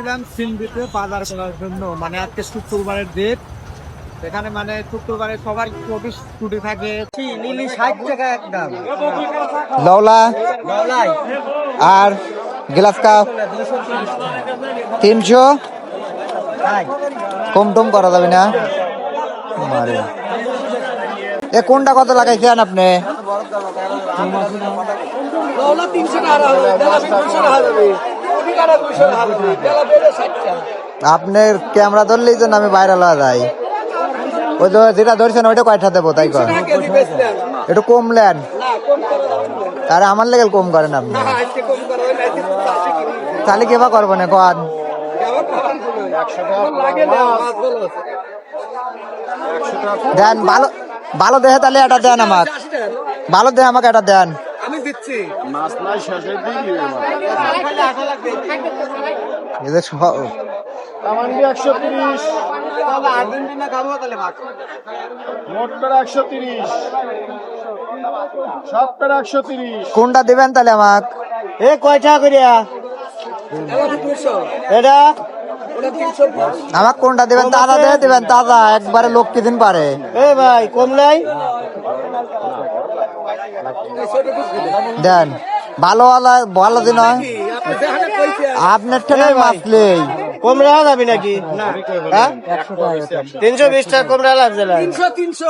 আসছিলাম সিন্দিতে বাজার করার জন্য, মানে আজকে শুক্রবারের ডেট। এখানে মানে শুক্রবারে সবার অফিস ছুটি থাকে। লিলি 60 টাকা একদম। লওলা আর গ্লাস কাপ 300। কম টম করা যাবে না? মারে এ কোনটা কত লাগাইছেন আপনি? আপনার ক্যামেরা ধরলেই জন্য আমি বাইরে লওয়া যাই। ওই তো যেটা ধরছেন ওইটা কয়টা দেবো তাই কর, একটু কমলেন। আরে আমার লেগে কম করেন আপনি, তাহলে কেবা করবো না কন। দেন ভালো ভালো দেখে, তাহলে এটা দেন আমাকে, ভালো দেখে আমাকে এটা দেন। আমি দিচ্ছি। এদের 130, আর্জেন্টিনা খাবো তাহলে ভাগ। মোট পেরা 130, সব পেরা 130। কোনটা দিবেন তাহলে আমাকে? এ কয়টা করিয়া এটা? আমাকে কোনটা দিবেন? তাজা দেখে দিবেন, তাজা একবারে লোক কি দিন পারে। এ ভাই কম নাই? দেন ভালো ভালো দিন হয় আপনার ঠেলে মাছলেই কম রাখা যাবি নাকি? 320 টাকা কম রাখা লাগছে না। 300